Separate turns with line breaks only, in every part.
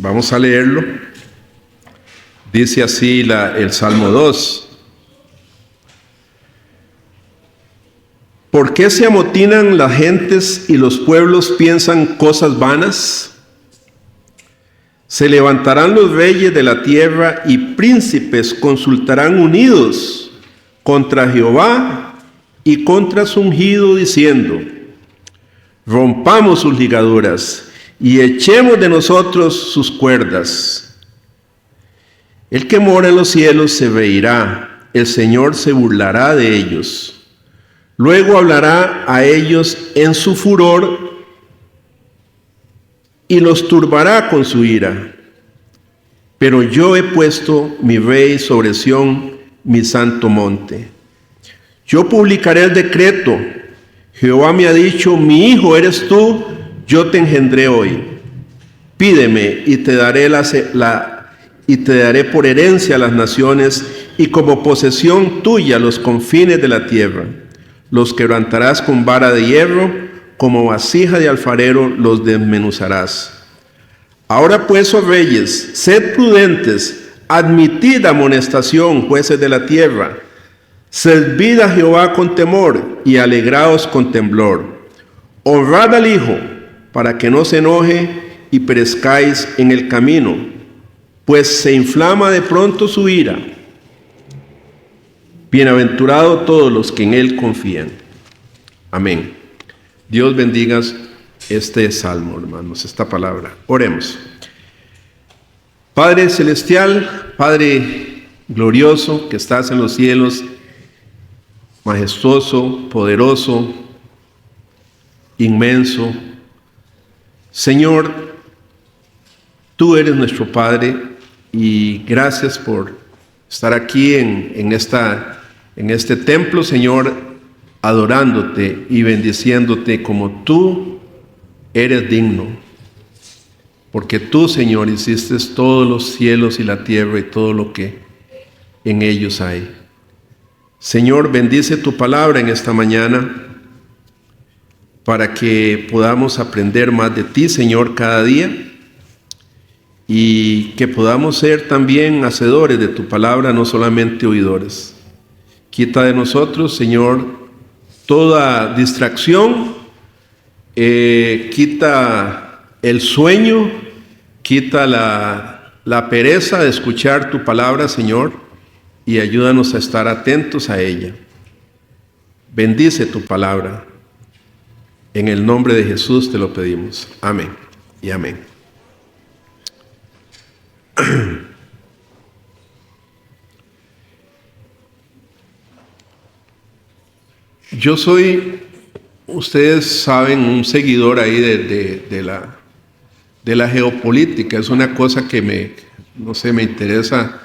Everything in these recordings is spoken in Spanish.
Vamos a leerlo. Dice así el Salmo 2. ¿Por qué se amotinan las gentes y los pueblos piensan cosas vanas? Se levantarán los reyes de la tierra y príncipes consultarán unidos contra Jehová y contra su ungido, diciendo: rompamos sus ligaduras y echemos de nosotros sus cuerdas. El que mora en los cielos se reirá, el Señor se burlará de ellos. Luego hablará a ellos en su furor y los turbará con su ira. Pero yo he puesto mi rey sobre Sión, mi santo monte. Yo publicaré el decreto. Jehová me ha dicho: mi hijo eres tú, yo te engendré hoy. Pídeme y te daré por herencia a las naciones y como posesión tuya los confines de la tierra. Los quebrantarás con vara de hierro, como vasija de alfarero los desmenuzarás. Ahora pues, oh reyes, sed prudentes, admitid amonestación, jueces de la tierra. Servid a Jehová con temor y alegraos con temblor. Honrad al Hijo, para que no se enoje y perezcáis en el camino, pues se inflama de pronto su ira. Bienaventurados todos los que en Él confían. Amén. Dios bendiga este salmo, hermanos, esta palabra. Oremos. Padre celestial, Padre glorioso, que estás en los cielos, majestuoso, poderoso, inmenso. Señor, tú eres nuestro Padre y gracias por estar aquí en este templo, Señor, adorándote y bendiciéndote como tú eres digno. Porque tú, Señor, hiciste todos los cielos y la tierra y todo lo que en ellos hay. Señor, bendice tu palabra en esta mañana para que podamos aprender más de ti, Señor, cada día y que podamos ser también hacedores de tu palabra, no solamente oidores. Quita de nosotros, Señor, toda distracción, quita el sueño, quita la pereza de escuchar tu palabra, Señor, y ayúdanos a estar atentos a ella. Bendice tu palabra. En el nombre de Jesús te lo pedimos. Amén y amén. Yo soy, ustedes saben, un seguidor ahí de la geopolítica. Es una cosa que me interesa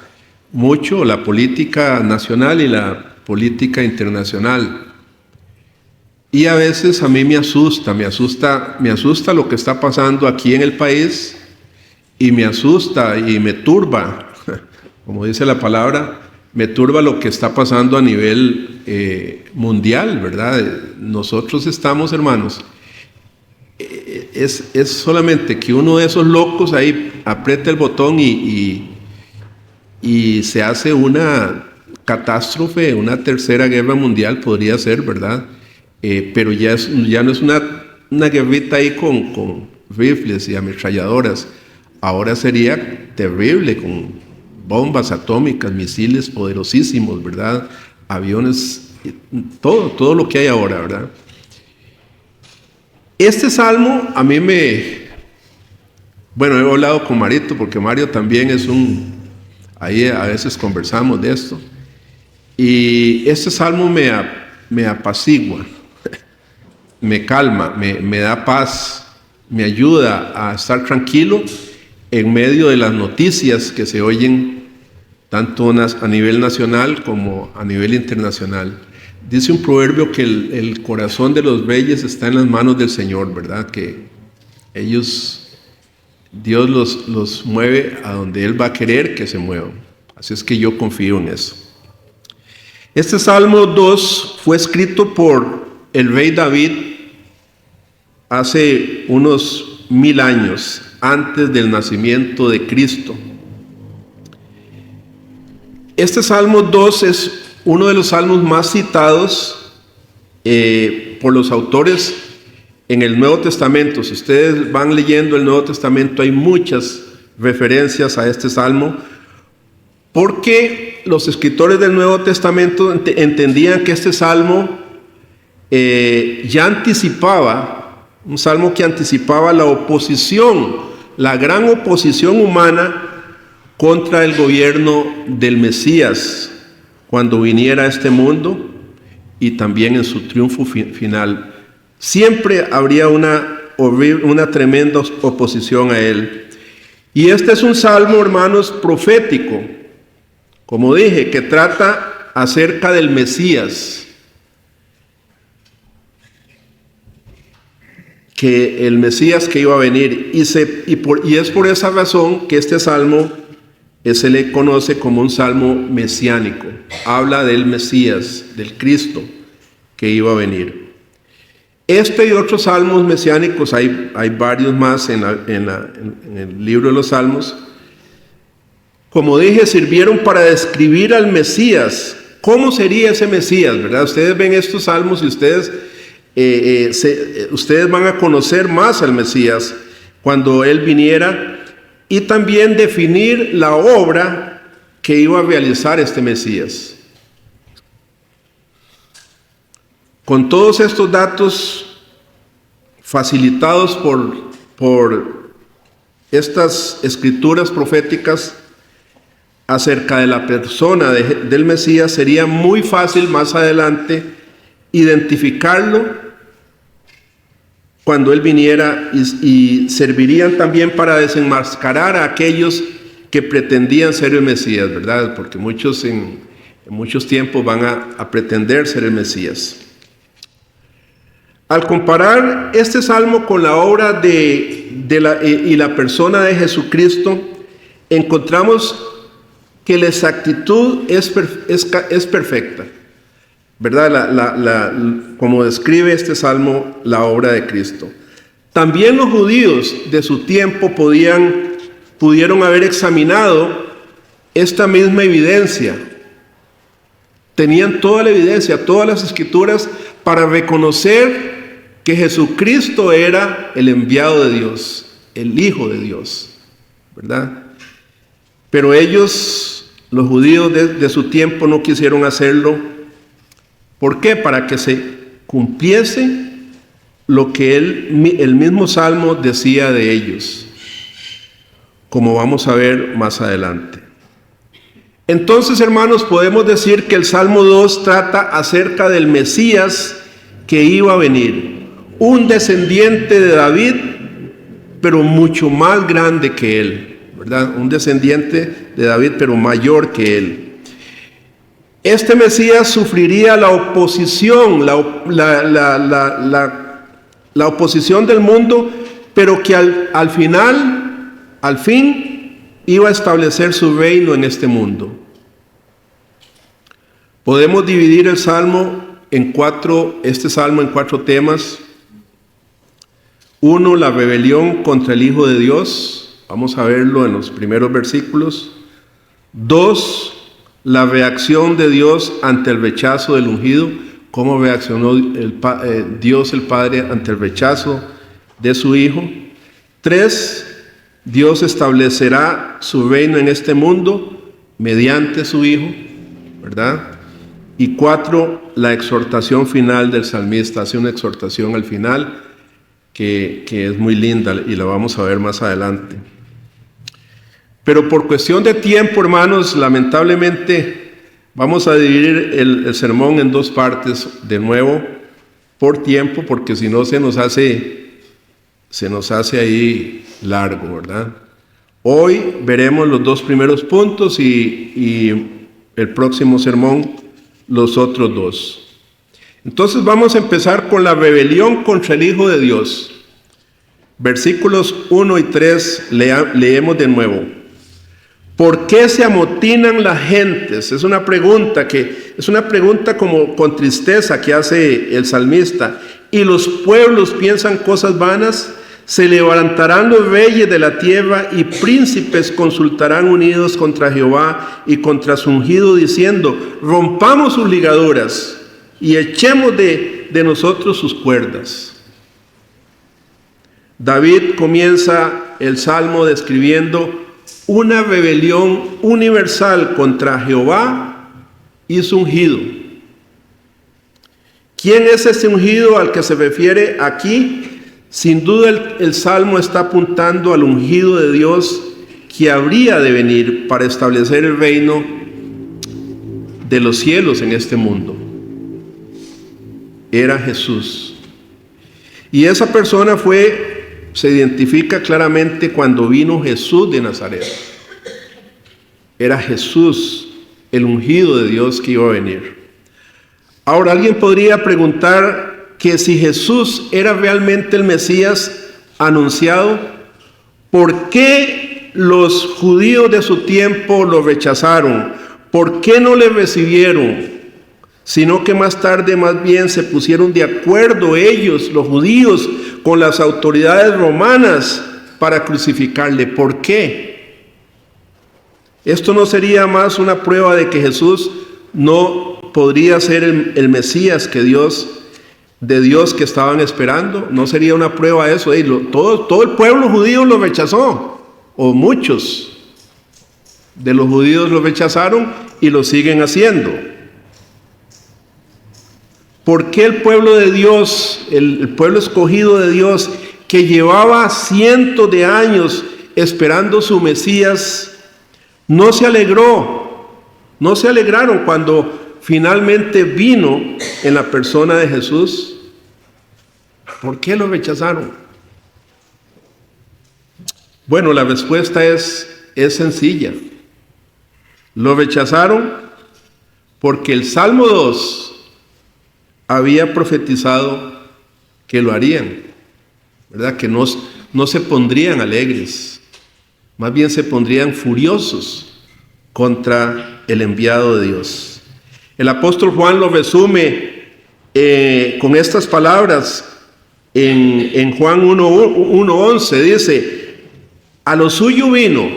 mucho, la política nacional y la política internacional. Y a veces a mí me asusta lo que está pasando aquí en el país y me asusta y me turba, como dice la palabra, me turba lo que está pasando a nivel mundial, ¿verdad? Nosotros estamos, hermanos, es solamente que uno de esos locos ahí aprieta el botón y se hace una catástrofe, una tercera guerra mundial podría ser, ¿verdad? Pero ya no es una guerrita ahí con rifles y ametralladoras. Ahora sería terrible con bombas atómicas, misiles poderosísimos, ¿verdad? Aviones, todo lo que hay ahora, ¿verdad? Este salmo a mí he hablado con Marito, porque Mario también ahí a veces conversamos de esto, y este salmo me apacigua, me calma, me da paz, me ayuda a estar tranquilo en medio de las noticias que se oyen tanto a nivel nacional como a nivel internacional. Dice un proverbio que el corazón de los reyes está en las manos del Señor, ¿verdad? Que Dios los mueve a donde Él va a querer que se muevan. Así es que yo confío en eso. Este Salmo 2 fue escrito por el rey David hace unos 1000 años antes del nacimiento de Cristo. Este Salmo 2 es uno de los salmos más citados por los autores en el Nuevo Testamento. Si ustedes van leyendo el Nuevo Testamento, hay muchas referencias a este salmo, porque los escritores del Nuevo Testamento entendían que este salmo ya anticipaba, un salmo que anticipaba la oposición, la gran oposición humana contra el gobierno del Mesías cuando viniera a este mundo y también en su triunfo final. Siempre habría una tremenda oposición a él. Y este es un salmo, hermanos, profético, como dije, que trata acerca del Mesías, que el Mesías que iba a venir. Y es por esa razón que este salmo se le conoce como un salmo mesiánico. Habla del Mesías, del Cristo que iba a venir. Este y otros salmos mesiánicos, hay varios más en el libro de los Salmos, como dije, sirvieron para describir al Mesías. ¿Cómo sería ese Mesías, verdad? Ustedes ven estos salmos y ustedes van a conocer más al Mesías cuando Él viniera, y también definir la obra que iba a realizar este Mesías. Con todos estos datos facilitados por estas escrituras proféticas acerca de la persona del Mesías, sería muy fácil más adelante identificarlo cuando Él viniera, y servirían también para desenmascarar a aquellos que pretendían ser el Mesías, ¿verdad? Porque muchos en muchos tiempos van a pretender ser el Mesías. Al comparar este salmo con la obra y la persona de Jesucristo, encontramos que la exactitud es perfecta, ¿verdad? Como describe este salmo la obra de Cristo. También los judíos de su tiempo pudieron haber examinado esta misma evidencia. Tenían toda la evidencia, todas las escrituras, para reconocer que Jesucristo era el enviado de Dios, el Hijo de Dios, ¿verdad? Pero ellos, los judíos de su tiempo, no quisieron hacerlo. ¿Por qué? Para que se cumpliese lo que el mismo Salmo decía de ellos, como vamos a ver más adelante. Entonces, hermanos, podemos decir que el Salmo 2 trata acerca del Mesías que iba a venir, un descendiente de David, pero mucho más grande que él, ¿verdad? Un descendiente de David, pero mayor que él. Este Mesías sufriría la oposición, la oposición del mundo, pero que al fin, iba a establecer su reino en este mundo. Podemos dividir el salmo en cuatro temas. 1, la rebelión contra el Hijo de Dios. Vamos a verlo en los primeros versículos. 2, la reacción de Dios ante el rechazo del ungido. Cómo reaccionó Dios el Padre ante el rechazo de su Hijo. 3, Dios establecerá su reino en este mundo mediante su Hijo, ¿verdad? Y 4, la exhortación final del salmista. Hace una exhortación al final que es muy linda y la vamos a ver más adelante. Pero por cuestión de tiempo, hermanos, lamentablemente vamos a dividir el sermón en dos partes de nuevo por tiempo, porque si no se nos hace ahí largo, ¿verdad? Hoy veremos los dos primeros puntos y el próximo sermón los otros dos. Entonces vamos a empezar con la rebelión contra el Hijo de Dios. Versículos 1 y 3 leemos de nuevo. ¿Por qué se amotinan las gentes? Es una pregunta como con tristeza que hace el salmista. Y los pueblos piensan cosas vanas. Se levantarán los reyes de la tierra y príncipes consultarán unidos contra Jehová y contra su ungido, diciendo: rompamos sus ligaduras y echemos de nosotros sus cuerdas. David comienza el salmo describiendo una rebelión universal contra Jehová y su ungido. ¿Quién es ese ungido al que se refiere aquí? Sin duda el Salmo está apuntando al ungido de Dios que habría de venir para establecer el reino de los cielos en este mundo. Era Jesús. Y esa persona se identifica claramente cuando vino Jesús de Nazaret. Era Jesús, el ungido de Dios que iba a venir. Ahora alguien podría preguntar que si Jesús era realmente el Mesías anunciado, ¿por qué los judíos de su tiempo lo rechazaron? ¿Por qué no le recibieron? Sino que más tarde más bien se pusieron de acuerdo ellos, los judíos, con las autoridades romanas para crucificarle. ¿Por qué? Esto no sería más una prueba de que Jesús no podría ser el Mesías de Dios que estaban esperando. No sería una prueba eso. Todo el pueblo judío lo rechazó, o muchos de los judíos lo rechazaron y lo siguen haciendo. ¿Por qué el pueblo de Dios, el pueblo escogido de Dios, que llevaba cientos de años esperando su Mesías, no se alegró? No se alegraron cuando finalmente vino en la persona de Jesús. ¿Por qué lo rechazaron? Bueno, la respuesta es sencilla. Lo rechazaron porque el Salmo 2 había profetizado que lo harían, ¿verdad? Que no se pondrían alegres, más bien se pondrían furiosos contra el enviado de Dios. El apóstol Juan lo resume con estas palabras en Juan 1:11. Dice: a lo suyo vino.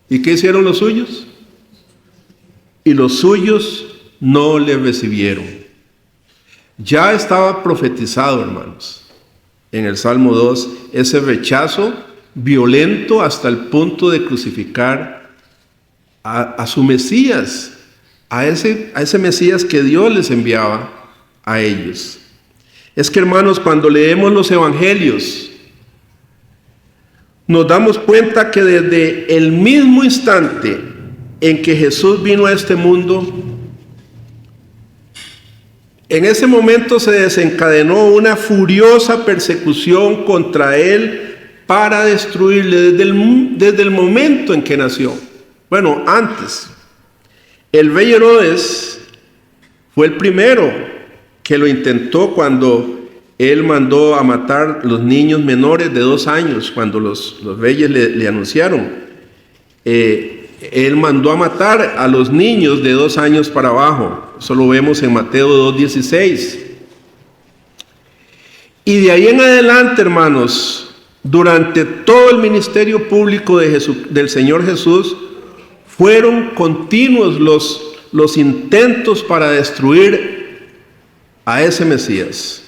¿Y qué hicieron los suyos? Y los suyos no le recibieron. Ya estaba profetizado, hermanos, en el Salmo 2, ese rechazo violento hasta el punto de crucificar a su Mesías, a ese Mesías que Dios les enviaba a ellos. Es que, hermanos, cuando leemos los evangelios, nos damos cuenta que desde el mismo instante en que Jesús vino a este mundo, en ese momento se desencadenó una furiosa persecución contra él para destruirle desde el momento en que nació. Bueno, antes, el rey Herodes fue el primero que lo intentó cuando él mandó a matar los niños menores de 2 años, cuando los reyes le anunciaron. Él mandó a matar a los niños de 2 años para abajo. Eso lo vemos en Mateo 2:16. Y de ahí en adelante, hermanos, durante todo el ministerio público del Señor Jesús, fueron continuos los intentos para destruir a ese Mesías.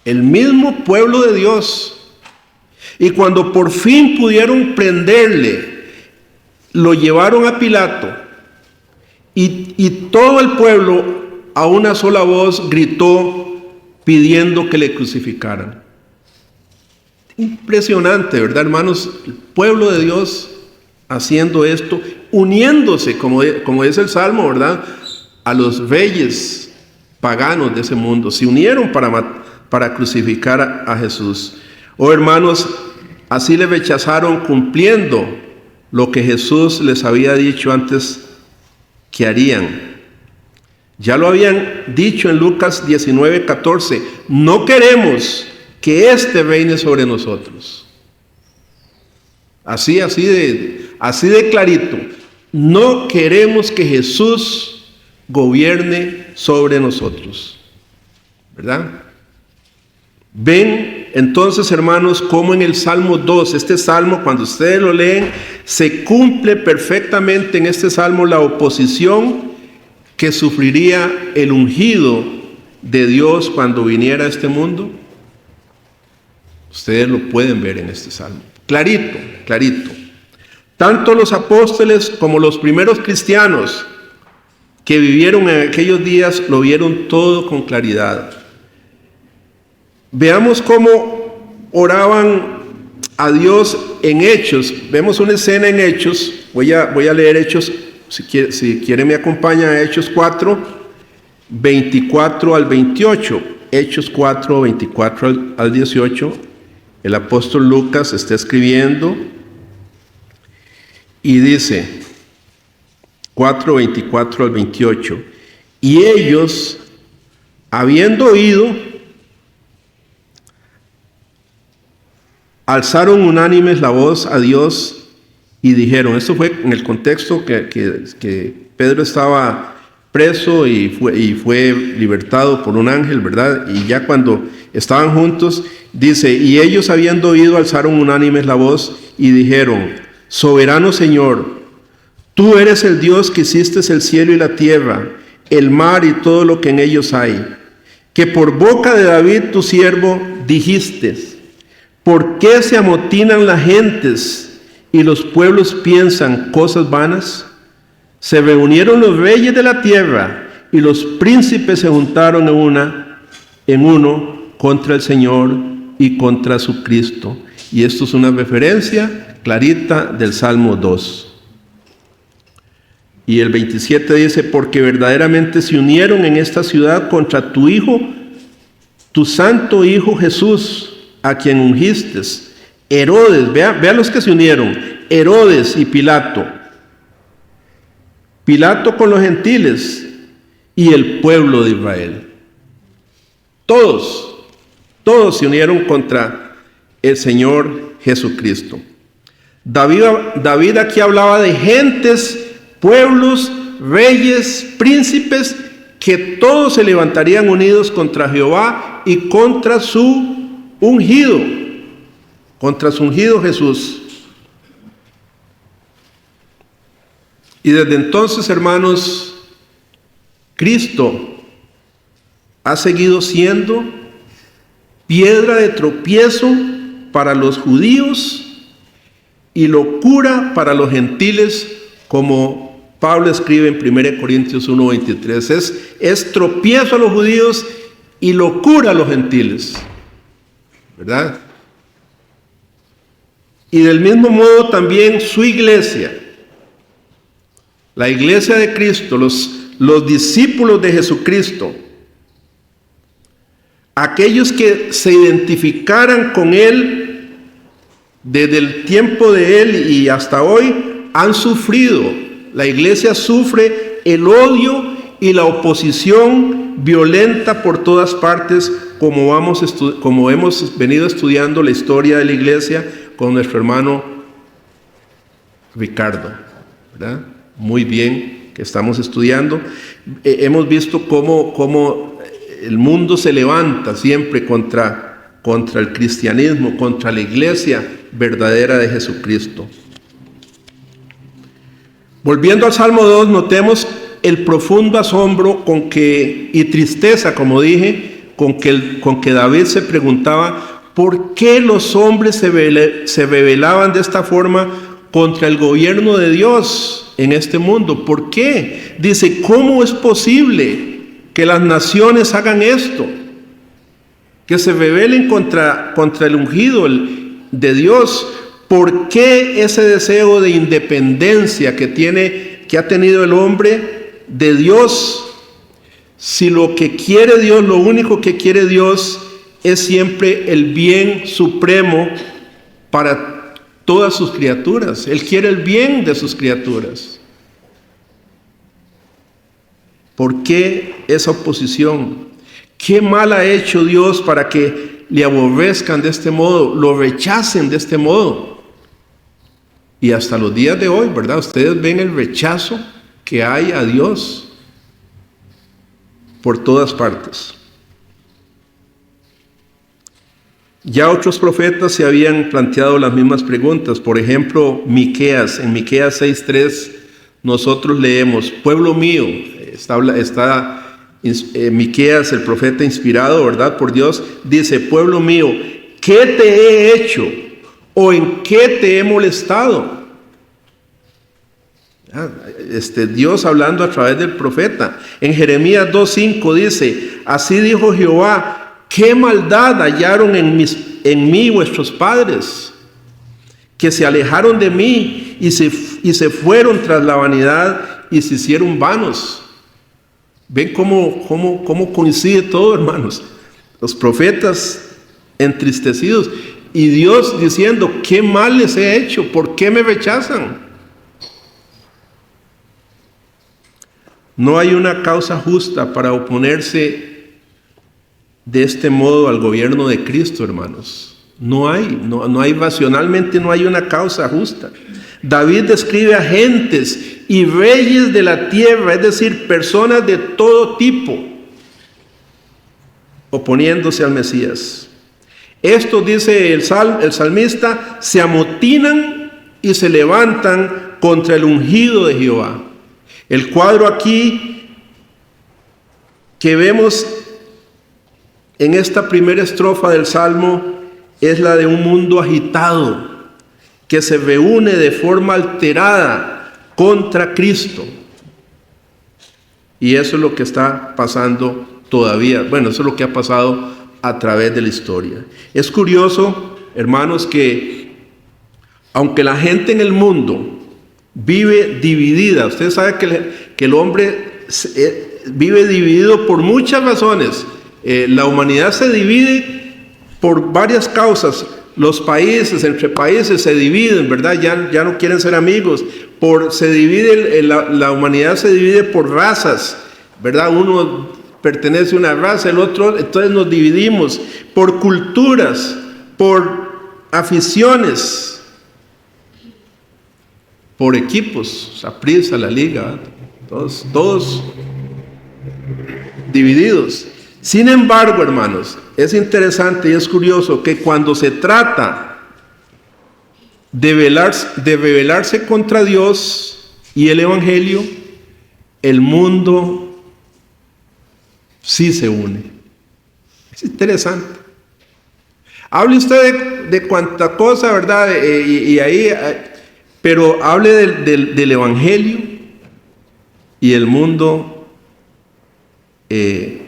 El mismo pueblo de Dios. Y cuando por fin pudieron prenderle, lo llevaron a Pilato, y todo el pueblo a una sola voz gritó pidiendo que le crucificaran. Impresionante, ¿verdad, hermanos? El pueblo de Dios haciendo esto, uniéndose, como dice el Salmo, ¿verdad?, a los reyes paganos de ese mundo. Se unieron para crucificar a Jesús. Oh, hermanos, así le rechazaron cumpliendo lo que Jesús les había dicho antes que harían. Ya lo habían dicho en Lucas 19:14. No queremos que éste reine sobre nosotros. Así de clarito. No queremos que Jesús gobierne sobre nosotros, ¿verdad? Ven entonces, hermanos, como en el Salmo 2, este salmo, cuando ustedes lo leen, se cumple perfectamente en este salmo la oposición que sufriría el ungido de Dios cuando viniera a este mundo. Ustedes lo pueden ver en este salmo. Clarito, clarito. Tanto los apóstoles como los primeros cristianos que vivieron en aquellos días lo vieron todo con claridad. Veamos cómo oraban a Dios en Hechos. Vemos una escena en Hechos. Voy a leer Hechos, si quieren me acompañan a Hechos 4, 24 al 28. Hechos 4, 24 al 18. El apóstol Lucas está escribiendo y dice 4, 24 al 28. Y ellos, habiendo oído, alzaron unánimes la voz a Dios y dijeron, esto fue en el contexto que Pedro estaba preso y fue libertado por un ángel, ¿verdad? Y ya cuando estaban juntos, dice, y ellos habiendo oído, alzaron unánimes la voz y dijeron, soberano Señor, tú eres el Dios que hiciste el cielo y la tierra, el mar y todo lo que en ellos hay, que por boca de David tu siervo dijiste, ¿por qué se amotinan las gentes y los pueblos piensan cosas vanas? Se reunieron los reyes de la tierra y los príncipes se juntaron en uno contra el Señor y contra su Cristo. Y esto es una referencia clarita del Salmo 2. Y el 27 dice, porque verdaderamente se unieron en esta ciudad contra tu Hijo, tu santo Hijo Jesús, a quien ungiste. Herodes, vea los que se unieron, Herodes y Pilato. Pilato con los gentiles y el pueblo de Israel. Todos se unieron contra el Señor Jesucristo. David aquí hablaba de gentes, pueblos, reyes, príncipes, que todos se levantarían unidos contra Jehová y contra su ungido Jesús. Y desde entonces, hermanos, Cristo ha seguido siendo piedra de tropiezo para los judíos y locura para los gentiles, como Pablo escribe en 1 Corintios 1:23. Es tropiezo a los judíos y locura a los gentiles, ¿verdad? Y del mismo modo también su iglesia, la iglesia de Cristo, los discípulos de Jesucristo, aquellos que se identificaran con Él desde el tiempo de Él y hasta hoy, han sufrido. La iglesia sufre el odio y la oposición violenta por todas partes, como hemos venido estudiando la historia de la iglesia con nuestro hermano Ricardo, ¿verdad? Muy bien, que estamos estudiando. Hemos visto cómo el mundo se levanta siempre contra el cristianismo, contra la iglesia verdadera de Jesucristo. Volviendo al Salmo 2, notemos el profundo asombro y tristeza, como dije, con que David se preguntaba por qué los hombres se rebelaban de esta forma contra el gobierno de Dios en este mundo. ¿Por qué? Dice, ¿cómo es posible que las naciones hagan esto? Que se rebelen contra el ungido de Dios. ¿Por qué ese deseo de independencia que ha tenido el hombre de Dios? Si lo que quiere Dios, lo único que quiere Dios es siempre el bien supremo para todas sus criaturas. Él quiere el bien de sus criaturas. ¿Por qué esa oposición? ¿Qué mal ha hecho Dios para que le aborrezcan de este modo, lo rechacen de este modo? Y hasta los días de hoy, ¿verdad? Ustedes ven el rechazo que hay a Dios por todas partes. Ya otros profetas se habían planteado las mismas preguntas. Por ejemplo, Miqueas. En Miqueas 6:3 nosotros leemos: pueblo mío, Miqueas, el profeta inspirado, ¿verdad?, por Dios, dice: pueblo mío, ¿qué te he hecho? ¿O en qué te he molestado? Dios hablando a través del profeta. En Jeremías 2:5 dice: así dijo Jehová, ¿qué maldad hallaron en mí vuestros padres? Que se alejaron de mí y se fueron tras la vanidad y se hicieron vanos. ¿Ven cómo coincide todo, hermanos? Los profetas entristecidos y Dios diciendo: ¿qué mal les he hecho? ¿Por qué me rechazan? No hay una causa justa para oponerse de este modo al gobierno de Cristo, hermanos. No hay, racionalmente no hay una causa justa. David describe a gentes y reyes de la tierra, es decir, personas de todo tipo, oponiéndose al Mesías. Esto, dice el salmista, se amotinan y se levantan contra el ungido de Jehová. El cuadro aquí que vemos en esta primera estrofa del Salmo es la de un mundo agitado que se reúne de forma alterada contra Cristo. Y eso es lo que está pasando todavía. Bueno, eso es lo que ha pasado a través de la historia. Es curioso, hermanos, que aunque la gente en el mundo vive dividida, usted sabe que el hombre vive dividido por muchas razones. La humanidad se divide por varias causas. Los países, entre países se dividen, ¿verdad? Ya no quieren ser amigos. La humanidad se divide por razas, ¿verdad? Uno pertenece a una raza, el otro, entonces nos dividimos por culturas, por aficiones, por equipos, Saprissa, la Liga, todos divididos. Sin embargo, hermanos, es interesante y es curioso que cuando se trata de rebelarse contra Dios y el Evangelio, el mundo sí se une. Es interesante. Hable usted de cuánta cosa, ¿verdad? Pero hable del Evangelio y el mundo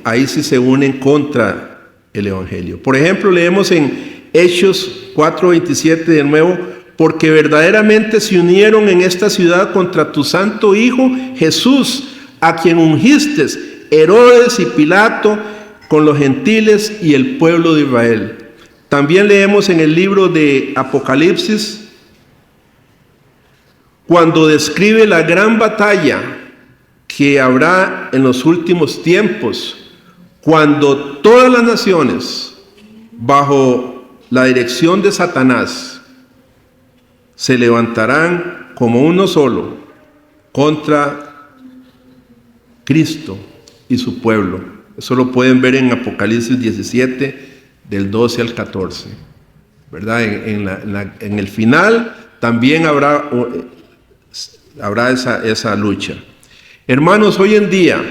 ahí sí se unen contra el Evangelio. Por ejemplo, leemos en Hechos 4:27 de nuevo: porque verdaderamente se unieron en esta ciudad contra tu santo Hijo Jesús, a quien ungiste, Herodes y Pilato, con los gentiles y el pueblo de Israel. También leemos en el libro de Apocalipsis, cuando describe la gran batalla que habrá en los últimos tiempos, cuando todas las naciones, bajo la dirección de Satanás, se levantarán como uno solo contra Cristo y su pueblo. Eso lo pueden ver en Apocalipsis 17, del 12 al 14, ¿verdad? En el final también habrá esa lucha. Hermanos, hoy en día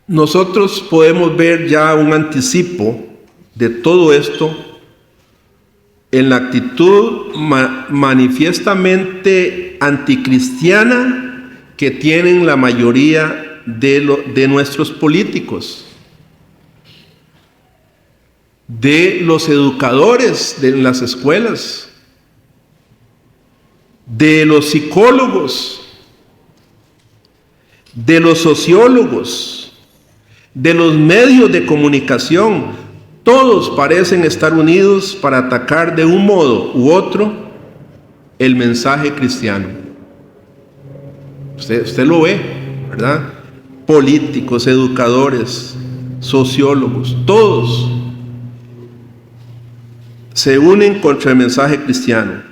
nosotros podemos ver ya un anticipo de todo esto en la actitud manifiestamente anticristiana que tienen la mayoría de nuestros políticos, de los educadores de las escuelas, de los psicólogos, de los sociólogos, de los medios de comunicación. Todos parecen estar unidos para atacar de un modo u otro el mensaje cristiano. Usted lo ve, ¿verdad? Políticos, educadores, sociólogos, todos se unen contra el mensaje cristiano.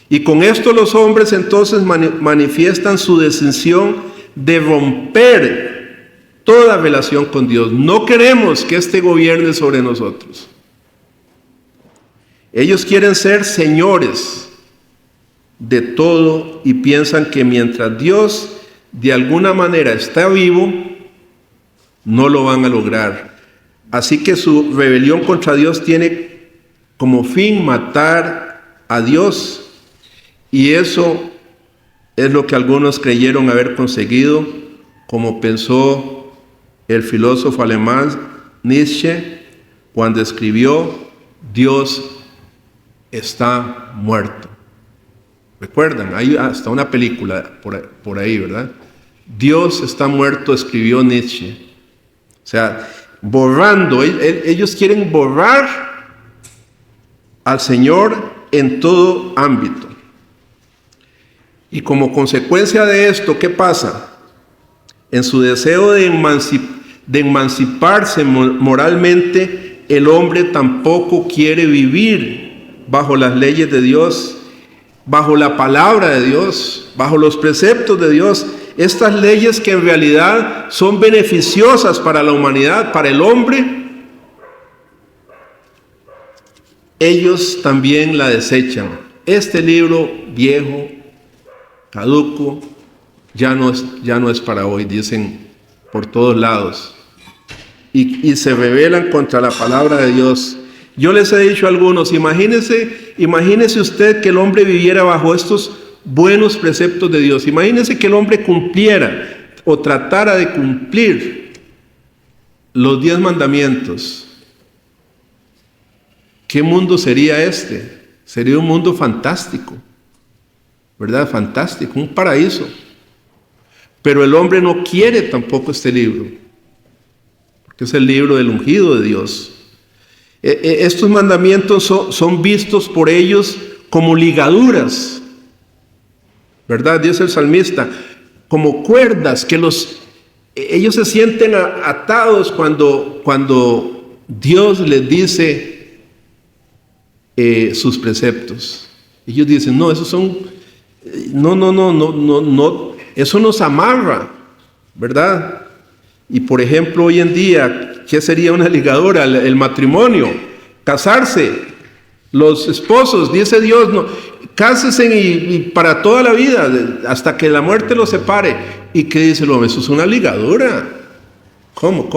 Y con esto los hombres entonces manifiestan su decisión de romper toda relación con Dios. No queremos que este gobierne sobre nosotros. Ellos quieren ser señores de todo y piensan que mientras Dios de alguna manera está vivo, no lo van a lograr. Así que su rebelión contra Dios tiene como fin matar a Dios, y eso es lo que algunos creyeron haber conseguido, como pensó el filósofo alemán Nietzsche cuando escribió Dios está muerto. ¿Recuerdan? Hay hasta una película por ahí, ¿verdad? Dios está muerto, escribió Nietzsche. O sea, borrando, ellos quieren borrar al Señor en todo ámbito. Y como consecuencia de esto, ¿qué pasa? En su deseo de emanciparse moralmente, el hombre tampoco quiere vivir bajo las leyes de Dios, bajo la palabra de Dios, bajo los preceptos de Dios. Estas leyes que en realidad son beneficiosas para la humanidad, para el hombre, ellos también la desechan. Este libro viejo, caduco, ya no es para hoy, dicen por todos lados. Y se rebelan contra la palabra de Dios. Yo les he dicho a algunos, imagínese usted que el hombre viviera bajo estos buenos preceptos de Dios. Imagínese que el hombre cumpliera o tratara de cumplir los 10 mandamientos. ¿Qué mundo sería este? Sería un mundo fantástico, ¿verdad? Fantástico, un paraíso. Pero el hombre no quiere tampoco este libro, porque es el libro del ungido de Dios. Estos mandamientos son vistos por ellos como ligaduras, ¿verdad? Dice el salmista, como cuerdas que ellos se sienten atados cuando Dios les dice sus preceptos. Ellos dicen, no, esos son, no, eso nos amarra, ¿verdad? Y por ejemplo, hoy en día, ¿qué sería una ligadura? El matrimonio, casarse, los esposos, dice Dios, no, cásense y para toda la vida, hasta que la muerte los separe. ¿Y qué dice el hombre? Eso es una ligadura. ¿Cómo?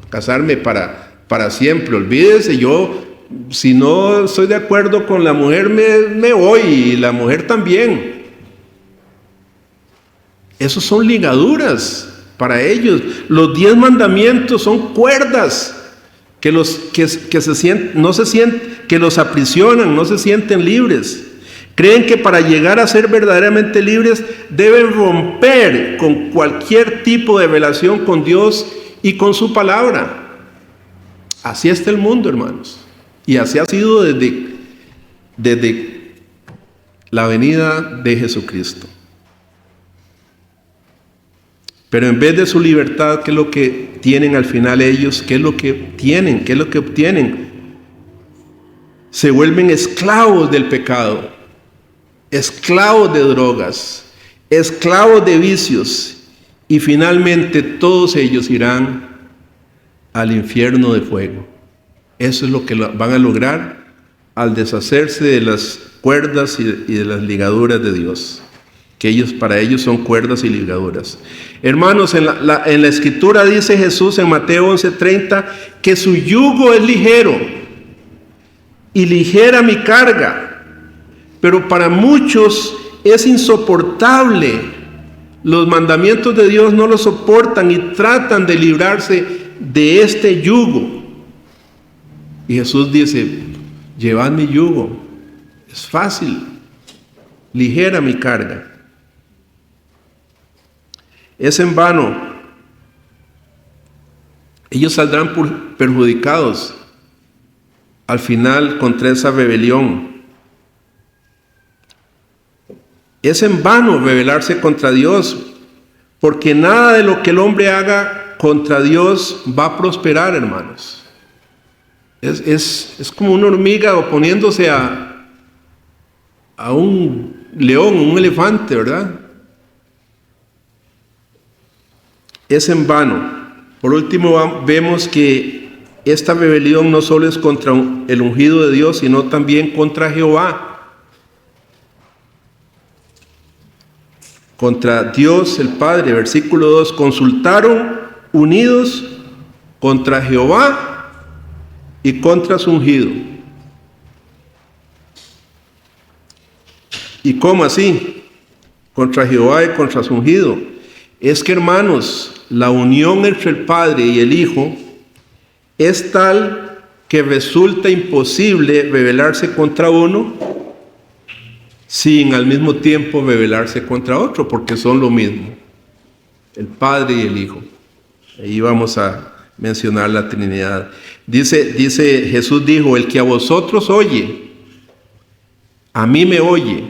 Casarme para siempre. Olvídese, yo, si no estoy de acuerdo con la mujer, me voy, y la mujer también. Esos son ligaduras para ellos. Los 10 mandamientos son cuerdas que los aprisionan, no se sienten libres. Creen que para llegar a ser verdaderamente libres deben romper con cualquier tipo de relación con Dios y con su palabra. Así está el mundo, hermanos. Y así ha sido desde la venida de Jesucristo. Pero en vez de su libertad, ¿qué es lo que tienen al final ellos? ¿Qué es lo que tienen? ¿Qué es lo que obtienen? Se vuelven esclavos del pecado, esclavos de drogas, esclavos de vicios, y finalmente todos ellos irán al infierno de fuego. Eso es lo que van a lograr al deshacerse de las cuerdas y de las ligaduras de Dios, que para ellos son cuerdas y ligaduras. Hermanos, en la Escritura dice Jesús en Mateo 11:30 que su yugo es ligero y ligera mi carga, pero para muchos es insoportable. Los mandamientos de Dios no los soportan y tratan de librarse de este yugo. Y Jesús dice, llevad mi yugo, es fácil, ligera mi carga. Es en vano. Ellos saldrán perjudicados al final contra esa rebelión. Es en vano rebelarse contra Dios, porque nada de lo que el hombre haga contra Dios va a prosperar, hermanos. Es como una hormiga oponiéndose a un león, un elefante, ¿verdad? Es en vano. Por último, vemos que esta rebelión no solo es contra el ungido de Dios, sino también contra Jehová. Contra Dios el Padre. Versículo 2. Consultaron unidos contra Jehová y contra su ungido. ¿Y cómo así? Contra Jehová y contra su ungido. Es que, hermanos, la unión entre el Padre y el Hijo es tal que resulta imposible rebelarse contra uno sin al mismo tiempo rebelarse contra otro, porque son lo mismo, el Padre y el Hijo. Ahí vamos a mencionar la Trinidad. Dice Jesús dijo: el que a vosotros oye, a mí me oye,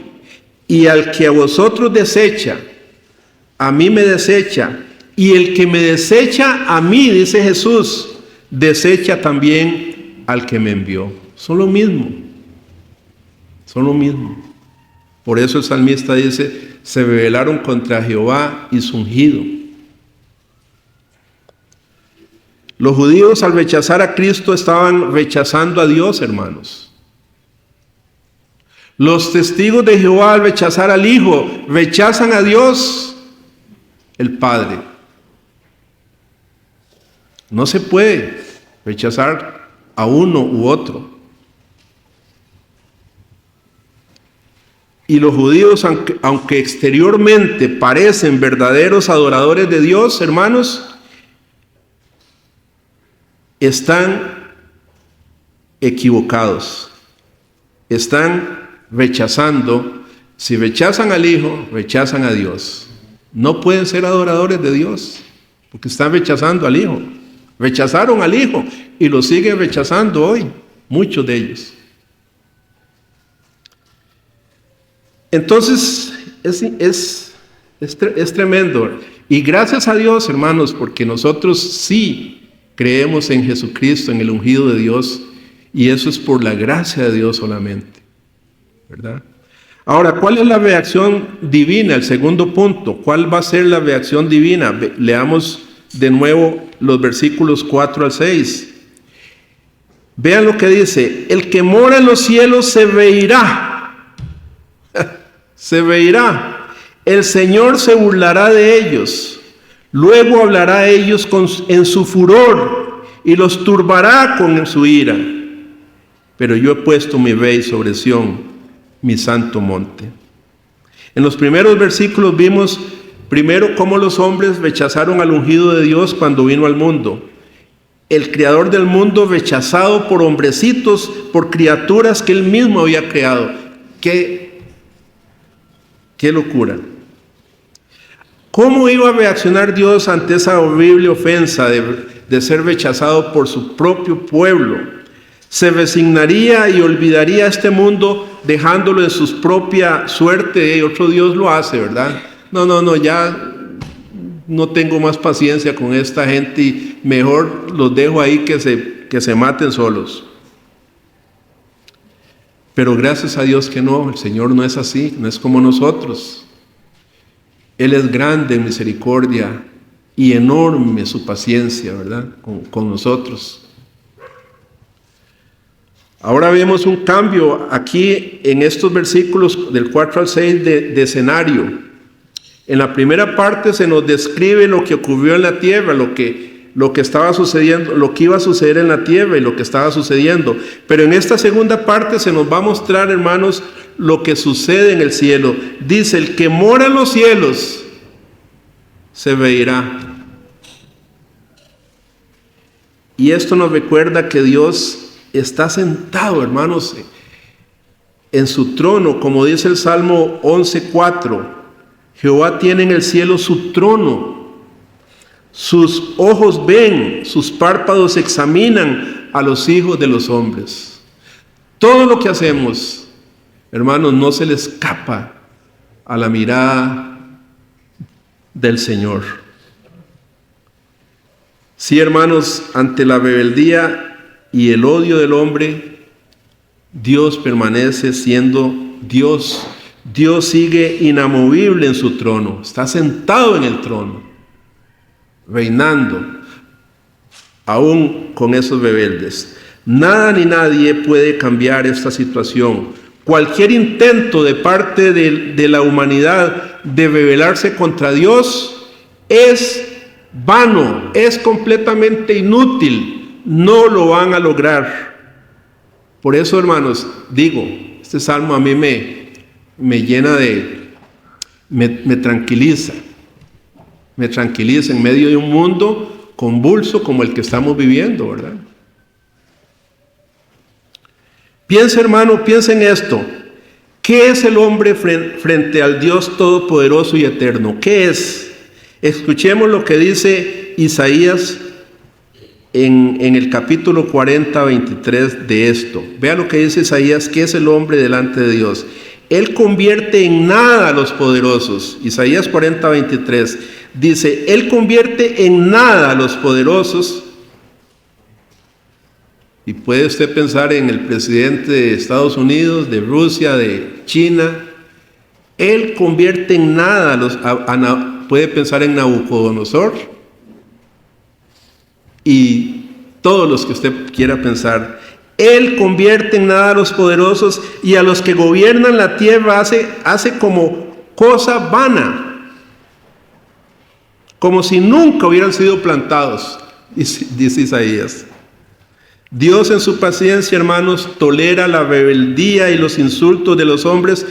y al que a vosotros desecha, a mí me desecha, y el que me desecha a mí, dice Jesús, desecha también al que me envió. Son lo mismo, son lo mismo. Por eso el salmista dice: se rebelaron contra Jehová y su ungido. Los judíos, al rechazar a Cristo, estaban rechazando a Dios, hermanos. Los testigos de Jehová, al rechazar al Hijo, rechazan a Dios, el Padre. No se puede rechazar a uno u otro. Y los judíos, aunque exteriormente parecen verdaderos adoradores de Dios, hermanos, están equivocados. Están rechazando. Si rechazan al Hijo, rechazan a Dios. No pueden ser adoradores de Dios, porque están rechazando al Hijo. Rechazaron al Hijo y lo siguen rechazando hoy, muchos de ellos. Entonces, es tremendo. Y gracias a Dios, hermanos, porque nosotros sí creemos en Jesucristo, en el ungido de Dios, y eso es por la gracia de Dios solamente, ¿verdad? Ahora, ¿cuál es la reacción divina? El segundo punto, ¿cuál va a ser la reacción divina? Leamos de nuevo los versículos 4 al 6. Vean lo que dice: el que mora en los cielos se reirá. Se reirá. El Señor se burlará de ellos. Luego hablará a ellos en su furor y los turbará con su ira. Pero yo he puesto mi rey sobre Sión, mi santo monte. En los primeros versículos vimos primero cómo los hombres rechazaron al ungido de Dios cuando vino al mundo. El creador del mundo rechazado por hombrecitos, por criaturas que él mismo había creado. ¡Qué locura! ¿Cómo iba a reaccionar Dios ante esa horrible ofensa de ser rechazado por su propio pueblo? ¿Se resignaría y olvidaría este mundo dejándolo en su propia suerte? Otro Dios lo hace, ¿verdad? No, ya no tengo más paciencia con esta gente y mejor los dejo ahí que se maten solos. Pero gracias a Dios que no, el Señor no es así, no es como nosotros. Él es grande en misericordia y enorme su paciencia, ¿verdad? Con nosotros. Ahora vemos un cambio aquí en estos versículos del 4 al 6 de escenario. En la primera parte se nos describe lo que ocurrió en la tierra, lo que estaba sucediendo, lo que iba a suceder en la tierra y lo que estaba sucediendo. Pero en esta segunda parte se nos va a mostrar, hermanos, lo que sucede en el cielo. Dice: el que mora en los cielos se reirá. Y esto nos recuerda que Dios está sentado, hermanos, en su trono, como dice el Salmo 11:4. Jehová tiene en el cielo su trono. Sus ojos ven, sus párpados examinan a los hijos de los hombres. Todo lo que hacemos, hermanos, no se le escapa a la mirada del Señor. Sí, hermanos, ante la rebeldía y el odio del hombre, Dios permanece siendo Dios. Dios sigue inamovible en su trono, está sentado en el trono, reinando. aún con esos rebeldes. Nada ni nadie puede cambiar esta situación. Cualquier intento de parte de la humanidad de rebelarse contra Dios es vano, es completamente inútil. No lo van a lograr. Por eso, hermanos, digo, este salmo a mí me llena me tranquiliza. Me tranquiliza en medio de un mundo convulso como el que estamos viviendo, ¿verdad? Piensa, hermano, piensa en esto. ¿Qué es el hombre frente al Dios todopoderoso y eterno? ¿Qué es? Escuchemos lo que dice Isaías en el capítulo 40, 23 de esto. Vea lo que dice Isaías, ¿qué es el hombre delante de Dios? Él convierte en nada a los poderosos. Isaías 40, 23 dice, Él convierte en nada a los poderosos. Y puede usted pensar en el presidente de Estados Unidos, de Rusia, de China. Él convierte en nada puede pensar en Nabucodonosor y todos los que usted quiera pensar. Él convierte en nada a los poderosos y a los que gobiernan la tierra hace como cosa vana, como si nunca hubieran sido plantados, dice Isaías. Dios en su paciencia, hermanos, tolera la rebeldía y los insultos de los hombres,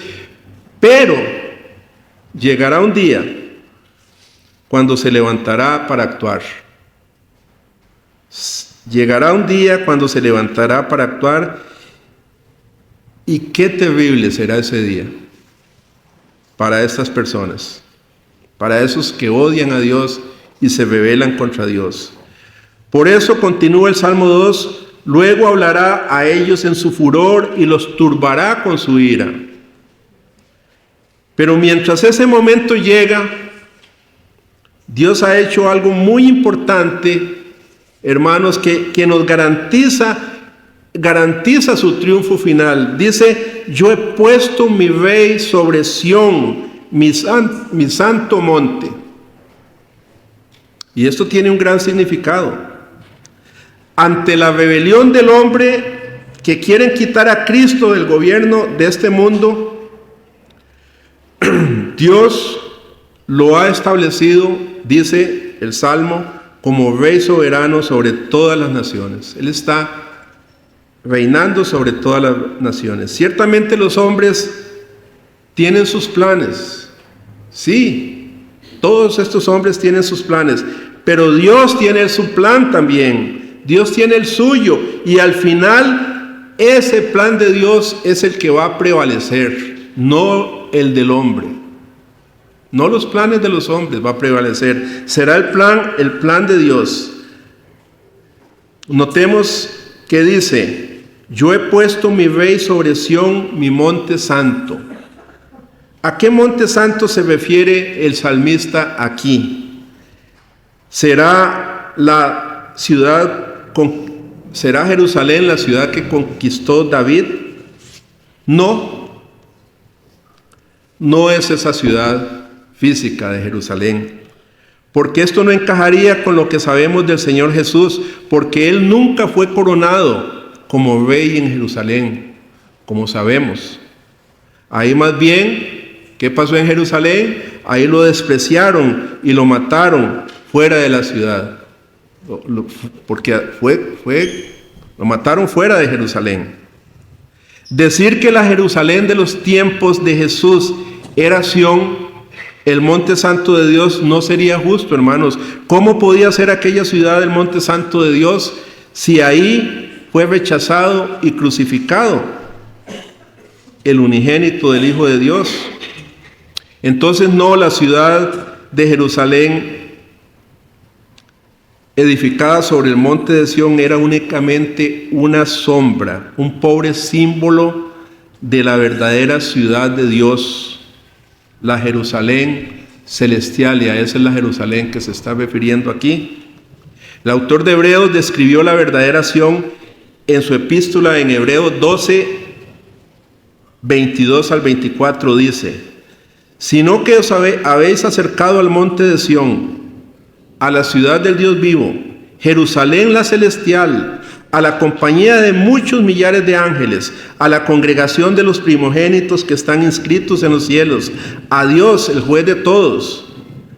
pero llegará un día cuando se levantará para actuar. Llegará un día cuando se levantará para actuar, y qué terrible será ese día para estas personas, para esos que odian a Dios y se rebelan contra Dios. Por eso continúa el Salmo 2, luego hablará a ellos en su furor y los turbará con su ira. Pero mientras ese momento llega, Dios ha hecho algo muy importante, hermanos, que nos garantiza su triunfo final. Dice, yo he puesto mi rey sobre Sión, mi santo monte. Y esto tiene un gran significado. Ante la rebelión del hombre que quieren quitar a Cristo del gobierno de este mundo, Dios lo ha establecido, dice el Salmo, como rey soberano sobre todas las naciones. Él está reinando sobre todas las naciones. Ciertamente los hombres tienen sus planes. Sí, todos estos hombres tienen sus planes, pero Dios tiene su plan también. Dios tiene el suyo, y al final ese plan de Dios es el que va a prevalecer, no el del hombre. No los planes de los hombres va a prevalecer, será el plan de Dios. Notemos que dice, yo he puesto mi rey sobre Sión, mi monte santo. ¿A qué monte santo se refiere el salmista aquí? ¿Será la ciudad, será Jerusalén la ciudad que conquistó David? No es esa ciudad física de Jerusalén, porque esto no encajaría con lo que sabemos del Señor Jesús, porque Él nunca fue coronado como rey en Jerusalén, como sabemos. Ahí más bien, ¿qué pasó en Jerusalén? Ahí lo despreciaron y lo mataron fuera de la ciudad, porque lo mataron fuera de Jerusalén. Decir que la Jerusalén de los tiempos de Jesús era Sión, el monte santo de Dios, no sería justo, hermanos. ¿Cómo podía ser aquella ciudad el monte santo de Dios si ahí fue rechazado y crucificado el unigénito del Hijo de Dios? Entonces no, la ciudad de Jerusalén edificada sobre el monte de Sión era únicamente una sombra, un pobre símbolo de la verdadera ciudad de Dios, la Jerusalén celestial, y a esa es la Jerusalén que se está refiriendo aquí. El autor de Hebreos describió la verdadera Sión en su epístola en Hebreos 12, 22 al 24, dice, sino que os habéis acercado al monte de Sión, a la ciudad del Dios vivo, Jerusalén la celestial, a la compañía de muchos millares de ángeles, a la congregación de los primogénitos que están inscritos en los cielos, a Dios, el juez de todos,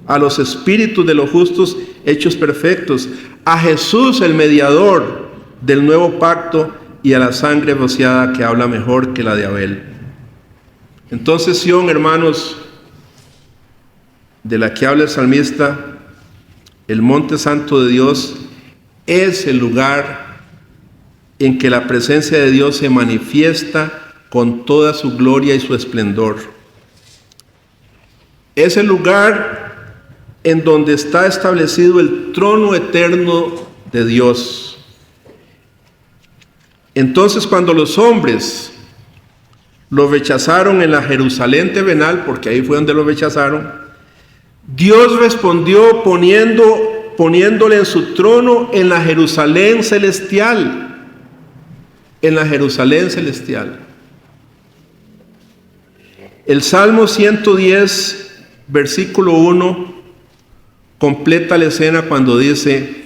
a los espíritus de los justos hechos perfectos, a Jesús, el mediador del nuevo pacto, y a la sangre rociada que habla mejor que la de Abel. Entonces, Sión, hermanos, de la que habla el salmista, el monte santo de Dios, es el lugar en que la presencia de Dios se manifiesta con toda su gloria y su esplendor. Es el lugar en donde está establecido el trono eterno de Dios. Entonces, cuando los hombres lo rechazaron en la Jerusalén terrenal, porque ahí fue donde lo rechazaron, Dios respondió poniéndole en su trono en la Jerusalén celestial. En la Jerusalén celestial. El Salmo 110, versículo 1, completa la escena cuando dice: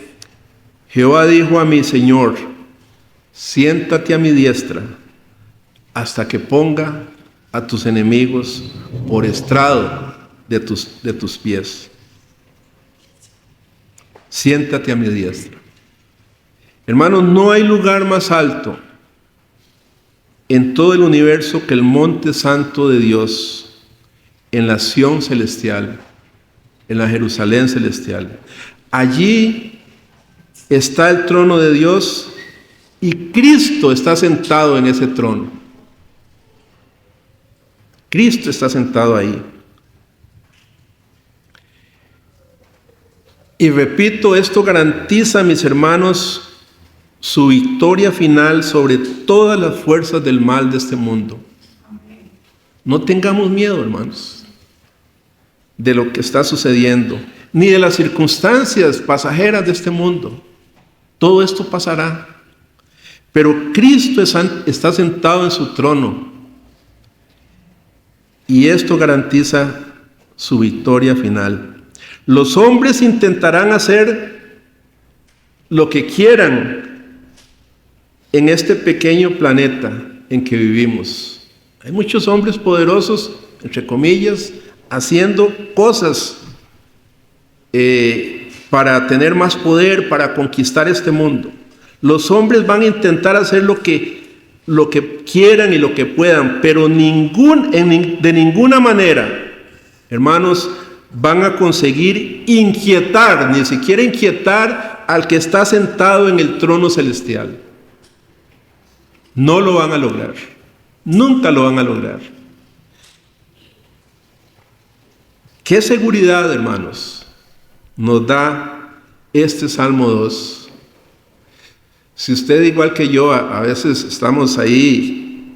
Jehová dijo a mi Señor, siéntate a mi diestra hasta que ponga a tus enemigos por estrado de tus pies. Siéntate a mi diestra. Hermanos, no hay lugar más alto en todo el universo que el monte santo de Dios, en la Sión celestial, en la Jerusalén celestial. Allí está el trono de Dios y Cristo está sentado en ese trono. Cristo está sentado ahí. Y repito, esto garantiza, mis hermanos, su victoria final sobre todas las fuerzas del mal de este mundo. No tengamos miedo, hermanos, de lo que está sucediendo, ni de las circunstancias pasajeras de este mundo. Todo esto pasará. Pero Cristo está sentado en su trono. Y esto garantiza su victoria final. Los hombres intentarán hacer lo que quieran en este pequeño planeta en que vivimos. Hay muchos hombres poderosos, entre comillas, haciendo cosas para tener más poder, para conquistar este mundo. Los hombres van a intentar hacer lo que quieran y lo que puedan, pero de ninguna manera, hermanos, van a conseguir inquietar, ni siquiera inquietar al que está sentado en el trono celestial. No lo van a lograr. Nunca lo van a lograr. ¿Qué seguridad, hermanos, nos da este Salmo 2? Si usted, igual que yo, a veces estamos ahí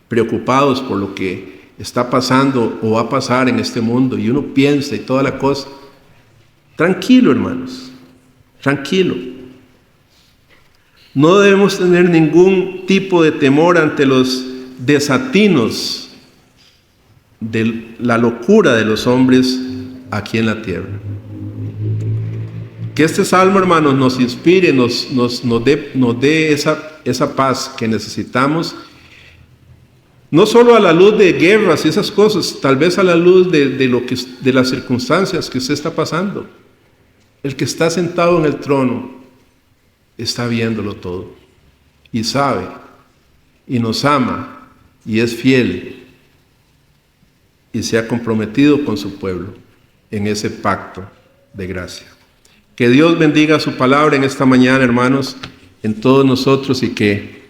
preocupados por lo que está pasando o va a pasar en este mundo, y uno piensa y toda la cosa, tranquilo, hermanos, tranquilo. No debemos tener ningún tipo de temor ante los desatinos de la locura de los hombres aquí en la tierra. Que este salmo, hermanos, nos inspire, nos dé esa paz que necesitamos, no solo a la luz de guerras y esas cosas, tal vez a la luz de las circunstancias que usted está pasando. El que está sentado en el trono está viéndolo todo y sabe y nos ama y es fiel y se ha comprometido con su pueblo en ese pacto de gracia. Que Dios bendiga su palabra en esta mañana, hermanos, en todos nosotros, y que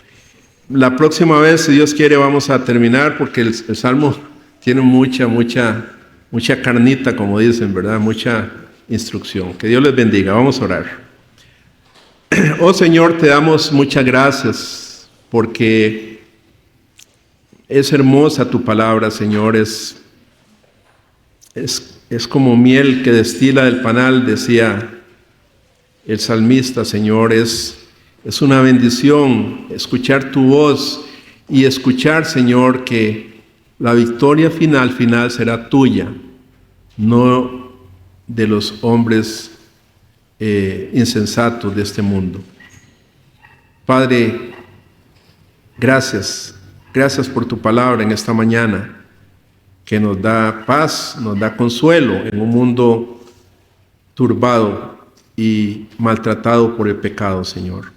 la próxima vez, si Dios quiere, vamos a terminar, porque el Salmo tiene mucha carnita, como dicen, ¿verdad? Mucha instrucción. Que Dios les bendiga. Vamos a orar. Oh Señor, te damos muchas gracias, porque es hermosa tu palabra, Señor. Es como miel que destila del panal, decía el salmista, Señor. Es una bendición escuchar tu voz y escuchar, Señor, que la victoria final será tuya, no de los hombres insensatos de este mundo. Padre, gracias por tu palabra en esta mañana, que nos da paz, nos da consuelo en un mundo turbado y maltratado por el pecado, Señor.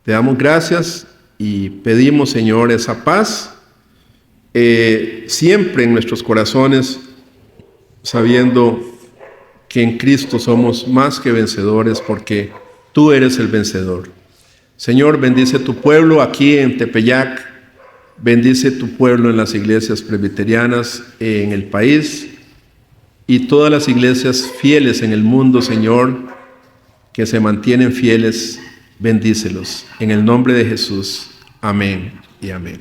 Te damos gracias y pedimos, Señor, esa paz siempre en nuestros corazones, sabiendo que en Cristo somos más que vencedores, porque tú eres el vencedor. Señor, bendice tu pueblo aquí en Tepeyac, bendice tu pueblo en las iglesias presbiterianas en el país y todas las iglesias fieles en el mundo, Señor, que se mantienen fieles, bendícelos. En el nombre de Jesús, amén y amén.